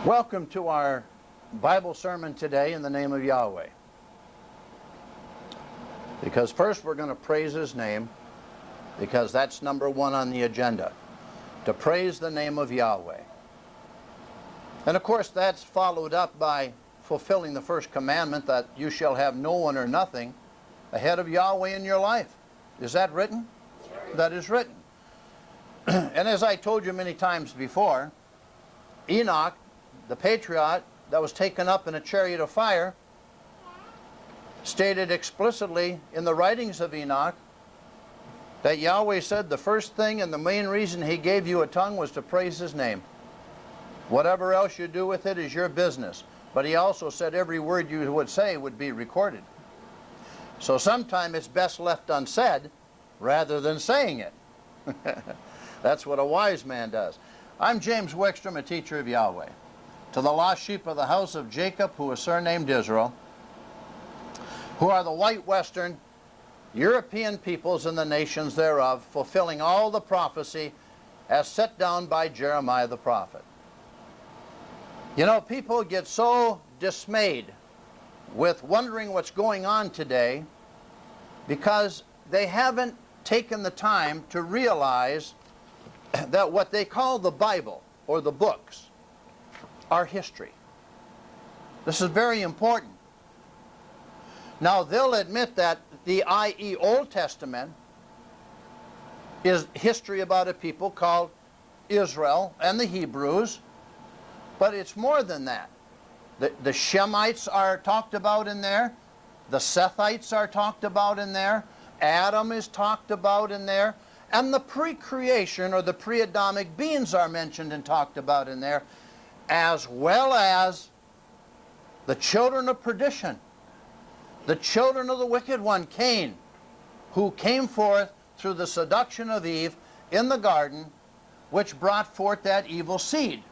Welcome to our Bible sermon today in the name of Yahweh. Because first we're going to praise His name, because that's number one on the agenda, to praise the name of Yahweh. And of course that's followed up by fulfilling the first commandment that you shall have no one or nothing ahead of Yahweh in your life. Is that written? That is written. And as I told you many times before, Enoch, the patriarch that was taken up in a chariot of fire, stated explicitly in the writings of Enoch that Yahweh said the first thing and the main reason He gave you a tongue was to praise His name. Whatever else you do with it is your business. But He also said every word you would say would be recorded. So sometimes it's best left unsaid rather than saying it. That's what a wise man does. I'm James Wickstrom, a teacher of Yahweh. To the lost sheep of the house of Jacob, who is surnamed Israel, who are the white western European peoples and the nations thereof, fulfilling all the prophecy as set down by Jeremiah the prophet. You know, people get so dismayed with wondering what's going on today because they haven't taken the time to realize that what they call the Bible, or the books, are history. This is very important. Now, they'll admit that the i.e. Old Testament is history about a people called Israel and the Hebrews, but it's more than that. The Shemites are talked about in there. The Sethites are talked about in there. Adam is talked about in there. And the pre-creation or the pre-Adamic beings are mentioned and talked about in there, as well as the children of perdition, the children of the wicked one, Cain, who came forth through the seduction of Eve in the garden, which brought forth that evil seed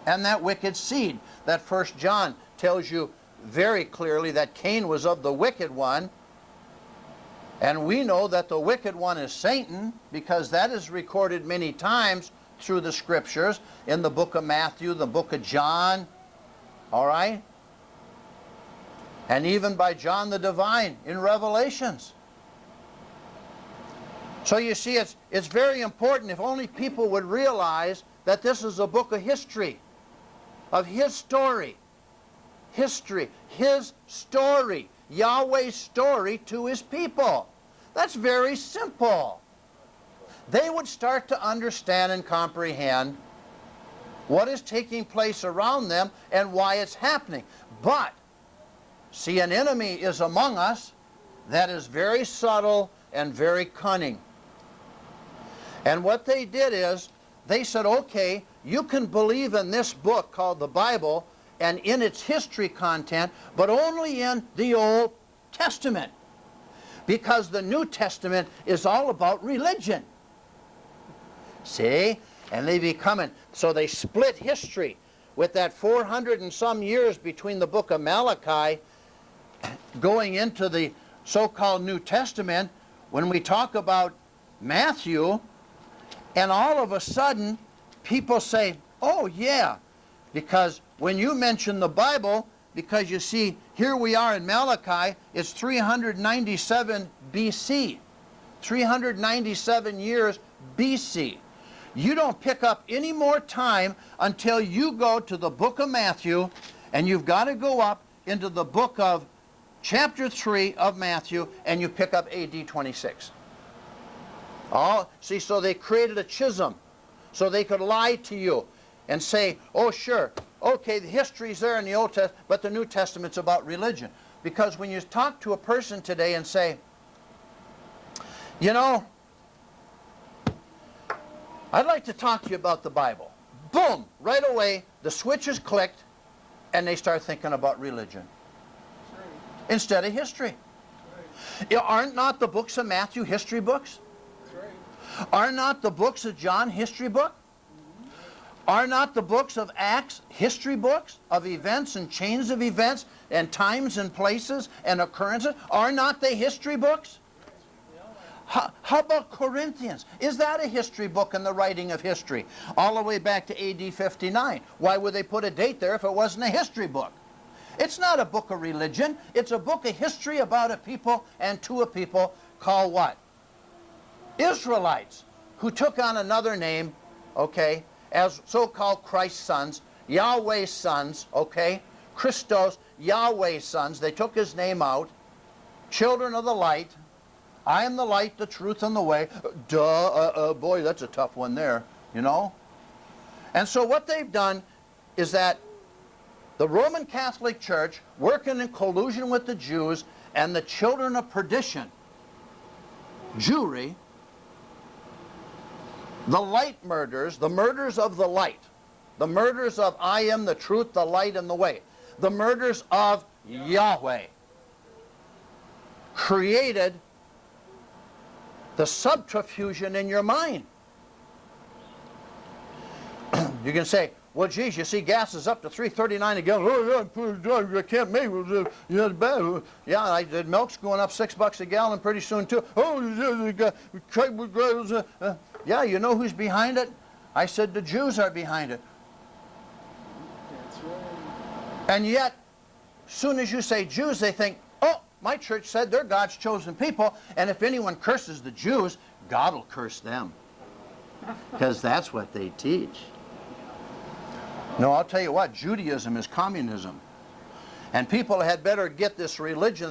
and that wicked seed. That 1 John tells you very clearly that Cain was of the wicked one. And we know that the wicked one is Satan, because that is recorded many times through the scriptures in the book of Matthew, the book of John, all right? And even by John the Divine in Revelations. So you see, it's very important if only people would realize that this is a book of history, of His story. History, His story, Yahweh's story to His people. That's very simple. They would start to understand and comprehend what is taking place around them and why it's happening. But, see, an enemy is among us that is very subtle and very cunning. And what they did is, they said, okay, you can believe in this book called the Bible and in its history content, but only in the Old Testament. Because the New Testament is all about religion. See? And they become it. So they split history with that 400 and some years between the book of Malachi going into the so-called New Testament when we talk about Matthew, and all of a sudden people say, oh yeah, because when you mention the Bible, because you see, here we are in Malachi, it's 397 BC. 397 years BC. You don't pick up any more time until you go to the book of Matthew, and you've got to go up into the book of chapter 3 of Matthew, and you pick up AD 26. Oh, see, so they created a schism so they could lie to you and say, oh sure, okay, the history's there in the Old Testament, but the New Testament's about religion. Because when you talk to a person today and say, you know, I'd like to talk to you about the Bible. Boom! Right away, the switch is clicked, and they start thinking about religion instead of history. Aren't not the books of Matthew history books? Are not the books of John history books? Are not the books of Acts history books of events and chains of events and times and places and occurrences? Are not they history books? How about Corinthians? Is that a history book in the writing of history? All the way back to AD 59. Why would they put a date there if it wasn't a history book? It's not a book of religion. It's a book of history about a people and to a people called what? Israelites, who took on another name, okay, as so-called Christ's sons, Yahweh's sons, okay, Christos, Yahweh's sons. They took his name out. Children of the light. I am the light, the truth, and the way. Boy, that's a tough one there, you know. And so what they've done is that the Roman Catholic Church, working in collusion with the Jews and the children of perdition, Jewry, the light murders, the murders of the light, the murders of I am the truth, the light, and the way, the murders of Yahweh, created the subterfusion in your mind. You can say, well, geez, you see gas is up to $3.39 a gallon. Oh, yeah, I can't make it. Yeah, it's bad. Yeah, the milk's going up $6 a gallon pretty soon, too. Oh, yeah, you know who's behind it? I said the Jews are behind it. That's right. And yet, soon as you say Jews, they think, oh, my church said they're God's chosen people, and if anyone curses the Jews, God will curse them. Because that's what they teach. No, I'll tell you what, Judaism is communism. And people had better get this religion